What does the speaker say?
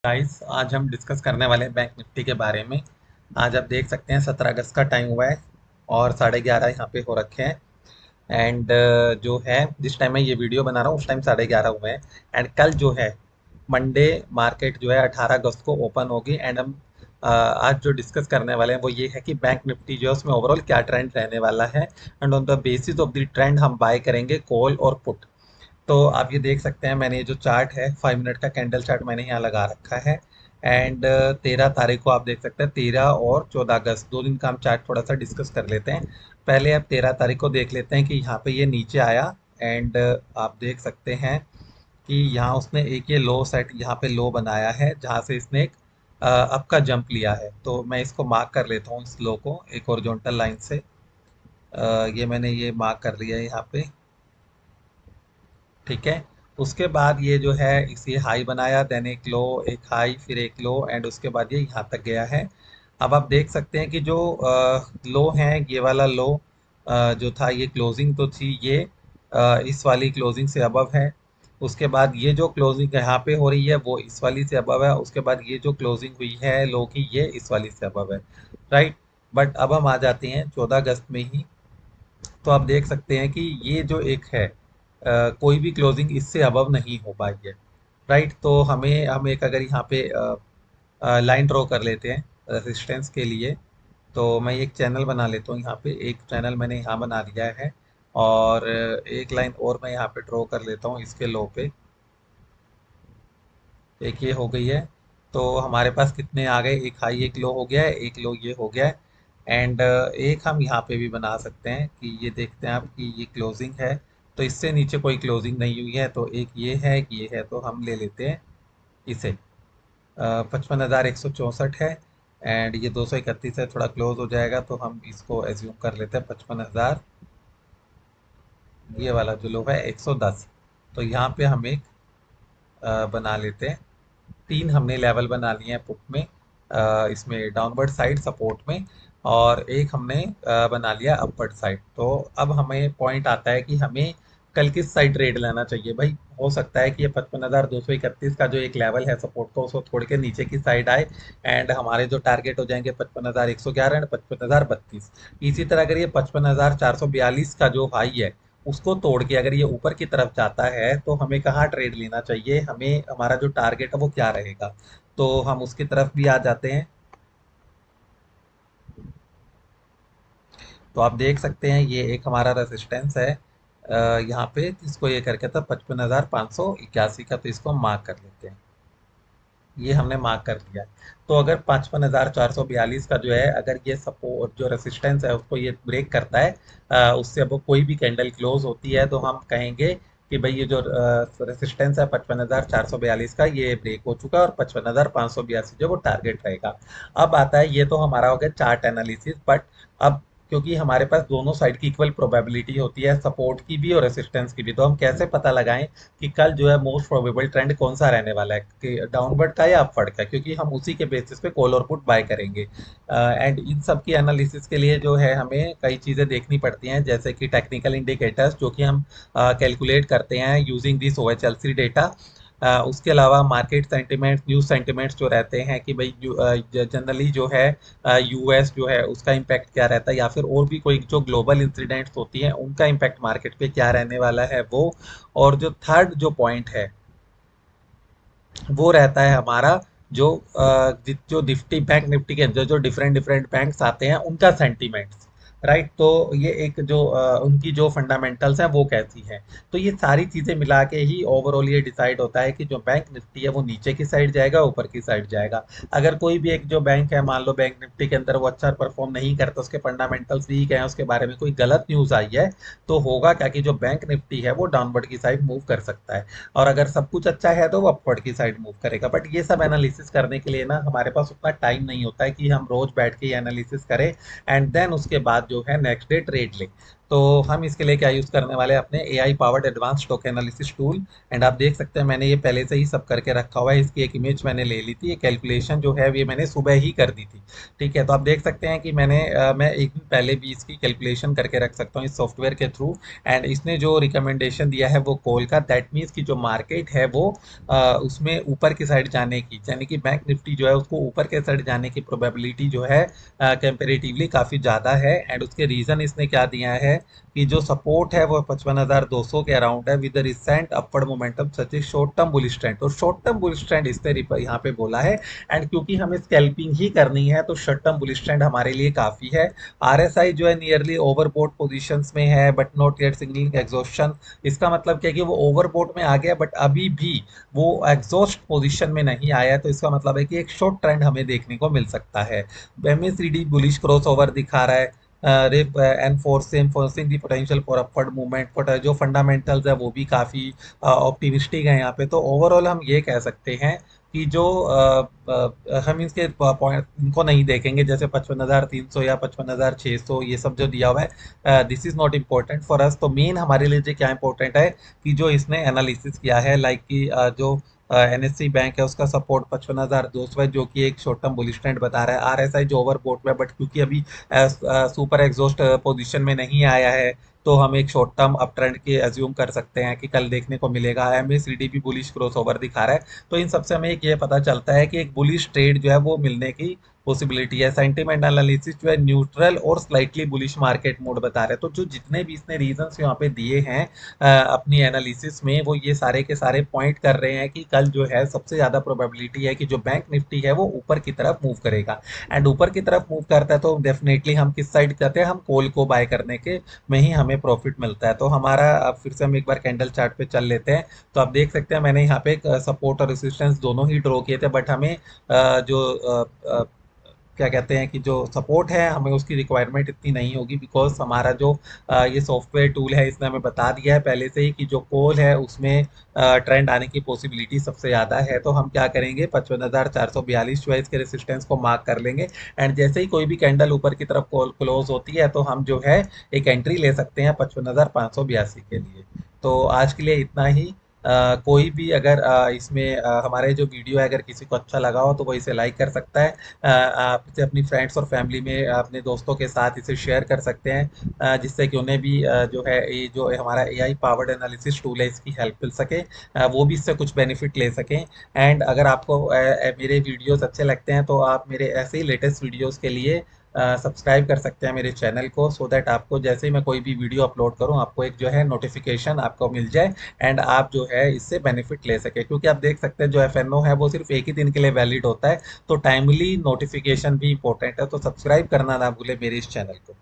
Guys, आज हम discuss करने वाले हैं बैंक निफ्टी के बारे में। आज आप देख सकते हैं 17 अगस्त का टाइम हुआ है और 11:30 यहाँ पे हो रखे हैं। एंड जो है जिस टाइम मैं ये वीडियो बना रहा हूँ उस टाइम 11:30 हुए हैं। एंड कल जो है मंडे मार्केट जो है 18 अगस्त को ओपन होगी। एंड हम आज जो डिस्कस करने वाले हैं वो ये है कि बैंक निफ्टी जो है उसमें ओवरऑल क्या ट्रेंड रहने वाला है। And on the basis of the trend हम बाय करेंगे कॉल और पुट। तो आप ये देख सकते हैं, मैंने ये जो चार्ट है 5 मिनट का कैंडल चार्ट मैंने यहाँ लगा रखा है। एंड 13 तारीख को आप देख सकते हैं, 13 और 14 अगस्त 2 दिन का हम चार्ट थोड़ा सा डिस्कस कर लेते हैं। पहले आप 13 तारीख को देख लेते हैं कि यहाँ पे ये नीचे आया। एंड आप देख सकते हैं कि यहाँ उसने एक ये लो सेट यहाँ पे लो बनाया है जहाँ से इसने एक अप का जंप लिया है। तो मैं इसको मार्क कर लेता हूँ, इस लो को एक हॉरिजॉन्टल लाइन से। ये मैंने ये मार्क कर लिया है यहाँ पे। ठीक है। उसके बाद ये जो है इसी हाई बनाया, देन एक लो, एक हाई, फिर एक लो, एंड उसके बाद ये यहाँ तक गया है। अब आप देख सकते हैं कि जो लो है, ये वाला लो जो था, ये क्लोजिंग तो थी ये इस वाली क्लोजिंग से अबव है। उसके बाद ये जो क्लोजिंग यहाँ पे हो रही है वो इस वाली से अबव है। उसके बाद ये जो क्लोजिंग हुई है लो की, ये इस वाली से अबव है। राइट। बट अब हम आ जाते हैं 14 अगस्त में ही। तो आप देख सकते हैं कि ये जो एक है कोई भी क्लोजिंग इससे अबव नहीं हो पाई है। राइट। तो हम एक अगर यहाँ पे लाइन ड्रॉ कर लेते हैं रेजिस्टेंस के लिए। तो मैं एक चैनल बना लेता हूँ, यहाँ पे एक चैनल मैंने यहाँ बना लिया है। और एक लाइन और मैं यहाँ पे ड्रॉ कर लेता हूँ इसके लो पे। एक ये हो गई है। तो हमारे पास कितने आ गए, एक हाई एक लो हो गया है, एक लो ये हो गया है। एंड एक हम यहाँ पे भी बना सकते हैं कि ये देखते हैं आप कि ये क्लोजिंग है। तो इससे नीचे कोई क्लोजिंग नहीं हुई है, तो एक ये है, एक ये है, तो हम ले लेते हैं इसे। 55,164 है। एंड ये 231 है, थोड़ा क्लोज हो जाएगा तो हम इसको एज्यूम कर लेते हैं 55,000। ये वाला जो लो है 110। तो यहाँ पे हम एक बना लेते हैं। 3 हमने लेवल बना लिए हैं पुट में, इसमें डाउनवर्ड साइड सपोर्ट में। और एक हमने बना लिया अपवर्ड साइड। तो अब हमें पॉइंट आता है कि हमें कल किस साइड ट्रेड लेना चाहिए भाई। हो सकता है कि ये 55,231 का जो एक लेवल है सपोर्ट का, उसको छोड़ के नीचे की साइड आए। एंड हमारे जो टारगेट हो जाएंगे 55,111 एंड 55,032। इसी तरह अगर ये 55,442 का जो हाई है उसको तोड़ के अगर ये ऊपर की तरफ जाता है तो हमें कहाँ ट्रेड लेना चाहिए, हमें हमारा जो टारगेट है वो क्या रहेगा। तो हम उसकी तरफ भी आ जाते हैं। तो आप देख सकते हैं ये एक हमारा रेजिस्टेंस है यहाँ पे, इसको ये करके था 55,581 का, तो इसको हम मार्क कर लेते हैं। ये हमने मार्क कर दिया है। तो अगर 55,442 का जो है, अगर ये सपोर्ट जो रेसिस्टेंस है उसको ये ब्रेक करता है, उससे अब कोई भी कैंडल क्लोज होती है, तो हम कहेंगे कि भाई ये जो रेसिस्टेंस है 55,442 का, ये ब्रेक हो चुका है और 55,582 जो वो टारगेट रहेगा। अब आता है, ये तो हमारा हो गया चार्ट एनालिसिस। बट अब क्योंकि हमारे पास दोनों साइड की इक्वल प्रोबेबिलिटी होती है, सपोर्ट की भी और रेसिस्टेंस की भी, तो हम कैसे पता लगाएं कि कल जो है मोस्ट प्रोबेबल ट्रेंड कौन सा रहने वाला है, कि डाउनवर्ड का या अपवर्ड का, क्योंकि हम उसी के बेसिस पे कॉल और पुट बाय करेंगे। एंड इन सब की एनालिसिस के लिए जो है हमें कई चीज़ें देखनी पड़ती हैं, जैसे कि टेक्निकल इंडिकेटर्स जो कि हम कैलकुलेट करते हैं यूजिंग दिस ओएचएलसी डेटा। उसके अलावा मार्केट सेंटिमेंट्स, न्यूज़ सेंटिमेंट्स जो रहते हैं कि भाई जनरली जो है यूएस जो है उसका इम्पैक्ट क्या रहता है, या फिर और भी कोई जो ग्लोबल इंसिडेंट्स होती हैं उनका इम्पैक्ट मार्केट पे क्या रहने वाला है वो। और जो थर्ड जो पॉइंट है वो रहता है हमारा जो जो निफ्टी बैंक निफ्टी के अंदर जो डिफरेंट डिफरेंट बैंक्स आते हैं उनका सेंटीमेंट्स। राइट। तो ये एक जो उनकी जो फंडामेंटल्स हैं वो कैसी हैं। तो ये सारी चीजें मिला के ही ओवरऑल ये डिसाइड होता है कि जो बैंक निफ्टी है वो नीचे की साइड जाएगा ऊपर की साइड जाएगा। अगर कोई भी एक जो बैंक है, मान लो बैंक निफ्टी के अंदर वो अच्छा परफॉर्म नहीं करता, उसके फंडामेंटल्स वीक हैं, उसके बारे में कोई गलत न्यूज आई है, तो होगा क्या कि जो बैंक निफ्टी है वो डाउनवर्ड की साइड मूव कर सकता है। और अगर सब कुछ अच्छा है तो वो अपवर्ड की साइड मूव करेगा। बट ये सब एनालिसिस करने के लिए ना हमारे पास उतना टाइम नहीं होता है कि हम रोज बैठ के ये एनालिसिस करें एंड देन उसके बाद जो है नेक्स्ट डे ट्रेड लें। तो हम इसके लिए क्या यूज़ करने वाले हैं, अपने AI powered advance token analysis tool. And आप देख सकते हैं मैंने ये पहले से ही सब करके रखा हुआ है। इसकी एक इमेज मैंने ले ली थी, ये कैलकुलेशन जो है ये मैंने सुबह ही कर दी थी। ठीक है, तो आप देख सकते हैं कि मैं एक दिन पहले भी इसकी कैलकुलेशन करके रख सकता हूँ इस सॉफ्टवेयर के थ्रू। एंड इसने जो रिकमेंडेशन दिया है वो कॉल का, दैट मीन्स कि जो मार्केट है वो उसमें ऊपर की साइड जाने की, यानी कि बैंक निफ्टी जो है उसको ऊपर के साइड जाने की प्रोबेबिलिटी जो है कंपेरेटिवली काफ़ी ज़्यादा है। एंड उसके रीज़न इसने क्या दिया है कि जो सपोर्ट है वो 55,200 के अराउंड है with recent upward momentum such A short term bullish trend. तो शॉर्ट टर्म बुलिश ट्रेंड इसने यहाँ पे बोला है। एंड क्योंकि हमें स्कैल्पिंग ही करनी है तो शॉर्ट टर्म बुलिश ट्रेंड हमारे लिए काफ़ी है। आरएसआई जो है नियरली ओवरबोट पोजीशंस में है but not yet signalling exhaustion. इसका मतलब क्या है कि वो ओवरबोट में आ गया बट अभी भी वो एग्जॉस्ट पोजीशन में नहीं आया है। तो इसका मतलब है कि एक शॉर्ट ट्रेंड हमें देखने को मिल सकता है। एमएससीडी बुलिश क्रॉस ओवर दिखा रहा है, enforcing the potential for upward movement. But जो फंडामेंटल्स है वो भी काफ़ी ऑप्टिमिस्टिक है यहाँ पे। तो ओवरऑल हम ये कह सकते हैं कि जो हम इसके पॉइंट इनको नहीं देखेंगे जैसे 55,300 या 55,600 ये सब जो दिया हुआ है, this is not important for us. तो मेन हमारे लिए क्या इंपॉर्टेंट है कि जो इसने एनालिसिस किया है, लाइक कि जो एनएससी बैंक है उसका सपोर्ट 55,200 है जो कि एक शॉर्ट टर्म बुलिश ट्रेंड बता रहा है। आरएसआई जो ओवरबोट में, बट क्योंकि अभी सुपर एग्जॉस्ट पोजीशन में नहीं आया है तो हम एक शॉर्ट टर्म अप ट्रेंड के एज्यूम कर सकते हैं कि कल देखने को मिलेगा। एमएससीडी भी बुलिश क्रॉस ओवर दिखा रहा है। तो इन सबसे हमें एक ये पता चलता है कि एक बुलिश ट्रेड जो है वो मिलने की पॉसिबिलिटी है। सेंटिमेंट एनालिसिस जो है न्यूट्रल और स्लाइटली बुलिश मार्केट मोड बता रहे हैं। तो जो जितने भी इसने रीजंस यहाँ पे दिए हैं अपनी एनालिसिस में, वो ये सारे के सारे पॉइंट कर रहे हैं कि कल जो है सबसे ज़्यादा प्रोबेबिलिटी है कि जो बैंक निफ्टी है वो ऊपर की तरफ मूव करेगा। एंड ऊपर की तरफ मूव करता है तो डेफिनेटली हम किस साइड करते हैं, हम कॉल को बाय करने के में ही हमें प्रॉफिट मिलता है। तो हमारा अब फिर से हम एक बार कैंडल चार्ट पे चल लेते हैं। तो आप देख सकते हैं मैंने यहाँ पे सपोर्ट और रेसिस्टेंस दोनों ही ड्रॉ किए थे, बट हमें जो क्या कहते हैं कि जो सपोर्ट है हमें उसकी रिक्वायरमेंट इतनी नहीं होगी, बिकॉज हमारा जो ये सॉफ्टवेयर टूल है इसने हमें बता दिया है पहले से ही कि जो कॉल है उसमें ट्रेंड आने की पॉसिबिलिटी सबसे ज़्यादा है। तो हम क्या करेंगे, 55,442 जो है इसके रेसिस्टेंस को मार्क कर लेंगे। एंड जैसे ही कोई भी कैंडल ऊपर की तरफ क्लोज होती है तो हम जो है एक एंट्री ले सकते हैं 55,582 के लिए। तो आज के लिए इतना ही। कोई भी अगर इसमें हमारे जो वीडियो है अगर किसी को अच्छा लगा हो तो वो इसे लाइक कर सकता है। आप इसे अपनी फ्रेंड्स और फैमिली में अपने दोस्तों के साथ इसे शेयर कर सकते हैं, जिससे कि उन्हें भी जो है ये जो हमारा एआई पावर्ड एनालिसिस टूल है इसकी हेल्प मिल सके, वो भी इससे कुछ बेनिफिट ले सकें। एंड अगर आपको मेरे वीडियोस अच्छे लगते हैं तो आप मेरे ऐसे ही लेटेस्ट वीडियोस के लिए सब्सक्राइब कर सकते हैं मेरे चैनल को, सो दैट आपको जैसे ही मैं कोई भी वीडियो अपलोड करूं आपको एक जो है नोटिफिकेशन आपको मिल जाए। एंड आप जो है इससे बेनिफिट ले सके, क्योंकि आप देख सकते हैं जो एफएनओ है वो सिर्फ एक ही दिन के लिए वैलिड होता है। तो टाइमली नोटिफिकेशन भी इंपॉर्टेंट है। तो सब्सक्राइब करना ना भूले मेरे इस चैनल को।